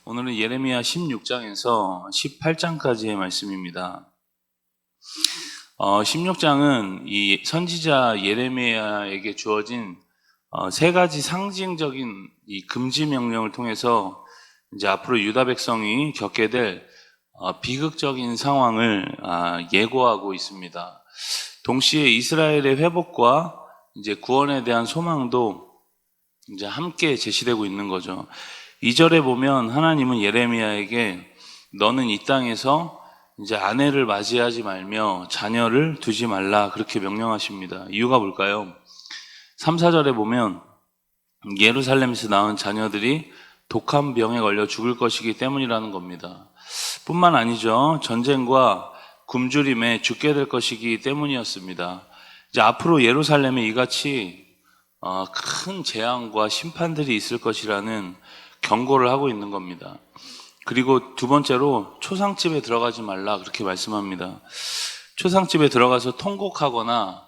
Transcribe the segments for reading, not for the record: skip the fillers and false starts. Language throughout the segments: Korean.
오늘은 예레미야 16장에서 18장까지의 말씀입니다. 16장은 이 선지자 예레미야에게 주어진 세 가지 상징적인 이 금지 명령을 통해서 이제 앞으로 유다 백성이 겪게 될 비극적인 상황을 예고하고 있습니다. 동시에 이스라엘의 회복과 이제 구원에 대한 소망도 이제 함께 제시되고 있는 거죠. 2절에 보면 하나님은 예레미야에게 너는 이 땅에서 이제 아내를 맞이하지 말며 자녀를 두지 말라 그렇게 명령하십니다. 이유가 뭘까요? 3, 4절에 보면 예루살렘에서 낳은 자녀들이 독한 병에 걸려 죽을 것이기 때문이라는 겁니다. 뿐만 아니죠. 전쟁과 굶주림에 죽게 될 것이기 때문이었습니다. 이제 앞으로 예루살렘에 이같이 큰 재앙과 심판들이 있을 것이라는 경고를 하고 있는 겁니다. 그리고 두 번째로 초상집에 들어가지 말라 그렇게 말씀합니다. 초상집에 들어가서 통곡하거나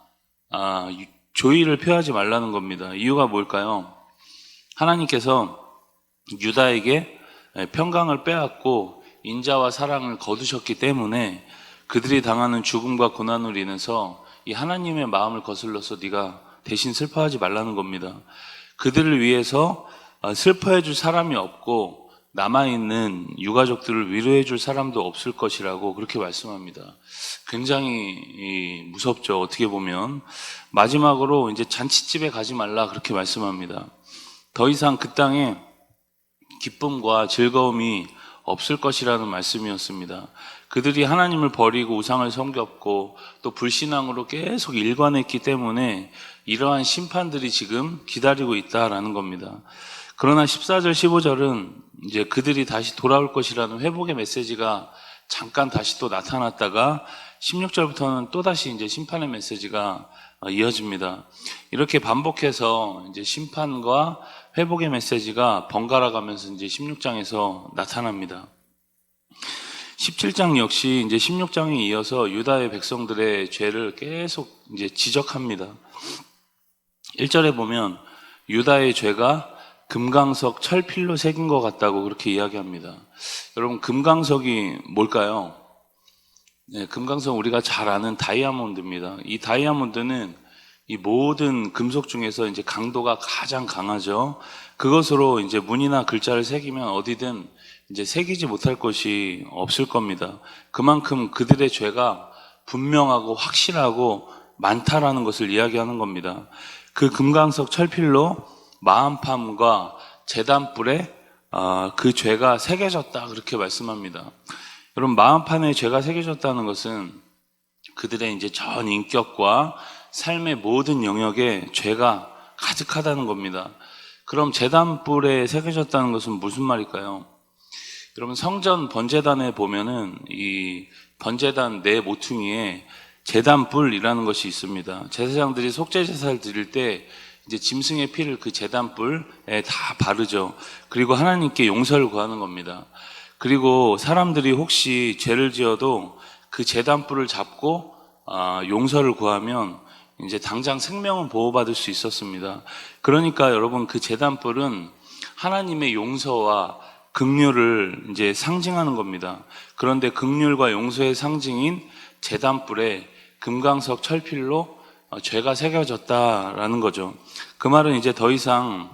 조의를 표하지 말라는 겁니다. 이유가 뭘까요? 하나님께서 유다에게 평강을 빼앗고 인자와 사랑을 거두셨기 때문에 그들이 당하는 죽음과 고난으로 인해서 이 하나님의 마음을 거슬러서 네가 대신 슬퍼하지 말라는 겁니다. 그들을 위해서 슬퍼해 줄 사람이 없고 남아있는 유가족들을 위로해 줄 사람도 없을 것이라고 그렇게 말씀합니다. 굉장히 무섭죠. 어떻게 보면. 마지막으로 이제 잔치집에 가지 말라 그렇게 말씀합니다. 더 이상 그 땅에 기쁨과 즐거움이 없을 것이라는 말씀이었습니다. 그들이 하나님을 버리고 우상을 섬겼고 또 불신앙으로 계속 일관했기 때문에 이러한 심판들이 지금 기다리고 있다라는 겁니다. 그러나 14절, 15절은 이제 그들이 다시 돌아올 것이라는 회복의 메시지가 잠깐 다시 또 나타났다가 16절부터는 또다시 이제 심판의 메시지가 이어집니다. 이렇게 반복해서 이제 심판과 회복의 메시지가 번갈아 가면서 이제 16장에서 나타납니다. 17장 역시 이제 16장에 이어서 유다의 백성들의 죄를 계속 이제 지적합니다. 1절에 보면 유다의 죄가 금강석 철필로 새긴 것 같다고 그렇게 이야기합니다. 여러분, 금강석이 뭘까요? 네, 금강석 우리가 잘 아는 다이아몬드입니다. 이 다이아몬드는 이 모든 금속 중에서 이제 강도가 가장 강하죠. 그것으로 이제 문이나 글자를 새기면 어디든 이제 새기지 못할 것이 없을 겁니다. 그만큼 그들의 죄가 분명하고 확실하고 많다라는 것을 이야기하는 겁니다. 그 금강석 철필로 마음팜과 제단불에 그 죄가 새겨졌다 그렇게 말씀합니다. 여러분, 마음판에 죄가 새겨졌다는 것은 그들의 이제 전 인격과 삶의 모든 영역에 죄가 가득하다는 겁니다. 그럼 제단불에 새겨졌다는 것은 무슨 말일까요? 여러분, 성전 번제단에 보면은 이 번제단 네 모퉁이에 제단불이라는 것이 있습니다. 제사장들이 속죄 제사를 드릴 때 이제 짐승의 피를 그 제단불에 다 바르죠. 그리고 하나님께 용서를 구하는 겁니다. 그리고 사람들이 혹시 죄를 지어도 그 제단불을 잡고 용서를 구하면 이제 당장 생명은 보호받을 수 있었습니다. 그러니까 여러분, 그 제단불은 하나님의 용서와 긍휼을 이제 상징하는 겁니다. 그런데 긍휼과 용서의 상징인 제단불에 금강석 철필로 죄가 새겨졌다라는 거죠. 그 말은 이제 더 이상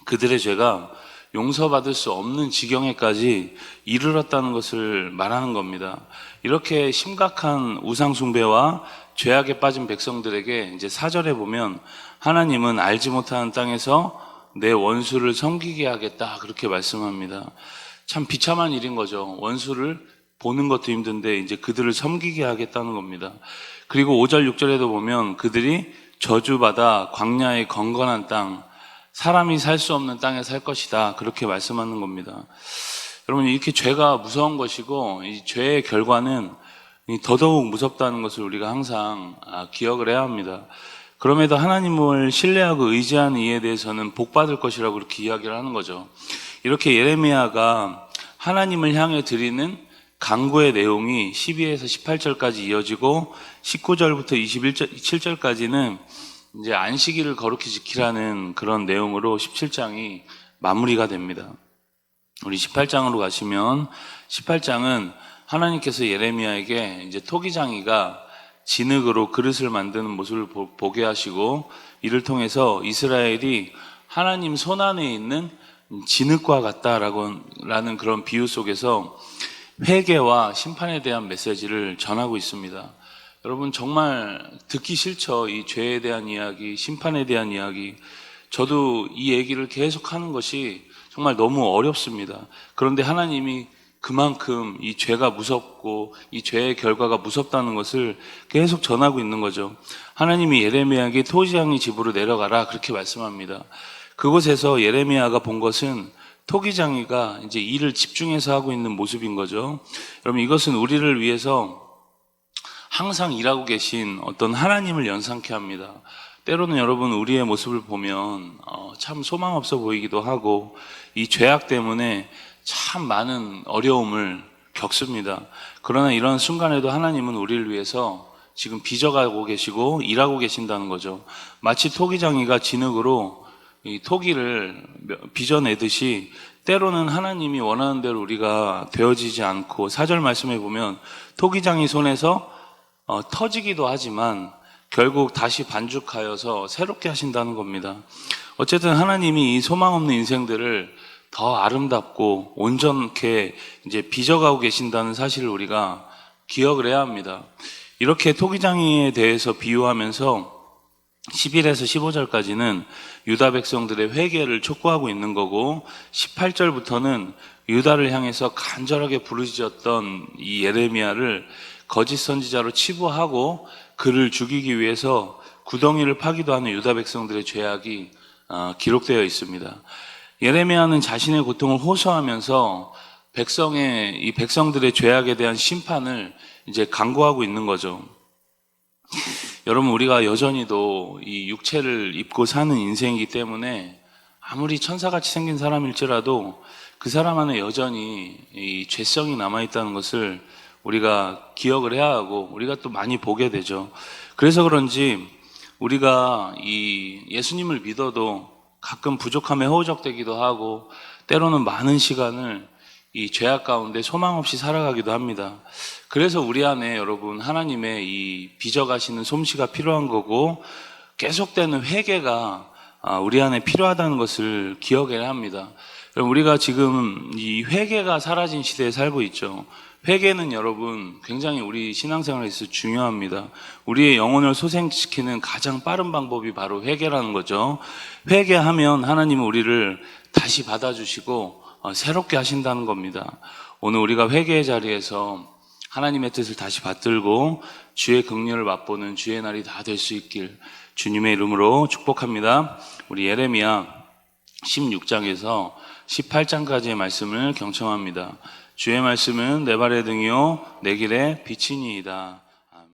그들의 죄가 용서받을 수 없는 지경에까지 이르렀다는 것을 말하는 겁니다. 이렇게 심각한 우상숭배와 죄악에 빠진 백성들에게 이제 4절에 보면 하나님은 알지 못하는 땅에서 내 원수를 섬기게 하겠다 그렇게 말씀합니다. 참 비참한 일인 거죠. 원수를 보는 것도 힘든데 이제 그들을 섬기게 하겠다는 겁니다. 그리고 5절, 6절에도 보면 그들이 저주받아 광야의 건건한 땅, 사람이 살 수 없는 땅에 살 것이다 그렇게 말씀하는 겁니다. 여러분, 이렇게 죄가 무서운 것이고 이 죄의 결과는 더더욱 무섭다는 것을 우리가 항상 기억을 해야 합니다. 그럼에도 하나님을 신뢰하고 의지하는 이에 대해서는 복받을 것이라고 그렇게 이야기를 하는 거죠. 이렇게 예레미야가 하나님을 향해 드리는 강구의 내용이 12에서 18절까지 이어지고 19절부터 27절까지는 이제 안식일을 거룩히 지키라는 그런 내용으로 17장이 마무리가 됩니다. 우리 18장으로 가시면 18장은 하나님께서 예레미야에게 이제 토기장이가 진흙으로 그릇을 만드는 모습을 보게 하시고 이를 통해서 이스라엘이 하나님 손안에 있는 진흙과 같다라는 그런 비유 속에서 회개와 심판에 대한 메시지를 전하고 있습니다. 여러분 정말 듣기 싫죠? 이 죄에 대한 이야기, 심판에 대한 이야기. 저도 이 얘기를 계속 하는 것이 정말 너무 어렵습니다. 그런데 하나님이 그만큼 이 죄가 무섭고 이 죄의 결과가 무섭다는 것을 계속 전하고 있는 거죠. 하나님이 예레미야에게 토기장이 집으로 내려가라 그렇게 말씀합니다. 그곳에서 예레미야가 본 것은 토기장이가 이제 일을 집중해서 하고 있는 모습인 거죠. 여러분 이것은 우리를 위해서 항상 일하고 계신 어떤 하나님을 연상케 합니다. 때로는 여러분 우리의 모습을 보면 참 소망 없어 보이기도 하고 이 죄악 때문에 참 많은 어려움을 겪습니다. 그러나 이런 순간에도 하나님은 우리를 위해서 지금 빚어가고 계시고 일하고 계신다는 거죠. 마치 토기장이가 진흙으로 이 토기를 빚어내듯이 때로는 하나님이 원하는 대로 우리가 되어지지 않고 4절 말씀에 보면 토기장이 손에서 터지기도 하지만 결국 다시 반죽하여서 새롭게 하신다는 겁니다. 어쨌든 하나님이 이 소망 없는 인생들을 더 아름답고 온전케 이제 빚어가고 계신다는 사실을 우리가 기억을 해야 합니다. 이렇게 토기장이에 대해서 비유하면서 11에서 15절까지는 유다 백성들의 회개를 촉구하고 있는 거고 18절부터는 유다를 향해서 간절하게 부르짖었던 이 예레미야를 거짓 선지자로 치부하고 그를 죽이기 위해서 구덩이를 파기도 하는 유다 백성들의 죄악이 기록되어 있습니다. 예레미야는 자신의 고통을 호소하면서 이 백성들의 죄악에 대한 심판을 이제 강구하고 있는 거죠. 여러분 우리가 여전히도 이 육체를 입고 사는 인생이기 때문에 아무리 천사같이 생긴 사람일지라도 그 사람 안에 여전히 이 죄성이 남아있다는 것을 우리가 기억을 해야 하고 우리가 또 많이 보게 되죠. 그래서 그런지 우리가 이 예수님을 믿어도 가끔 부족함에 허우적대기도 하고 때로는 많은 시간을 이 죄악 가운데 소망 없이 살아가기도 합니다. 그래서 우리 안에 여러분 하나님의 이 빚어가시는 솜씨가 필요한 거고 계속되는 회개가 우리 안에 필요하다는 것을 기억해야 합니다. 우리가 지금 이 회개가 사라진 시대에 살고 있죠. 회개는 여러분 굉장히 우리 신앙생활에 있어서 중요합니다. 우리의 영혼을 소생시키는 가장 빠른 방법이 바로 회개라는 거죠. 회개하면 하나님은 우리를 다시 받아주시고 새롭게 하신다는 겁니다. 오늘 우리가 회개의 자리에서 하나님의 뜻을 다시 받들고 주의 긍휼을 맛보는 주의 날이 다 될 수 있길 주님의 이름으로 축복합니다. 우리 예레미야 16장에서 18장까지의 말씀을 경청합니다. 주의 말씀은 내 발의 등이요 내 길의 빛이니이다.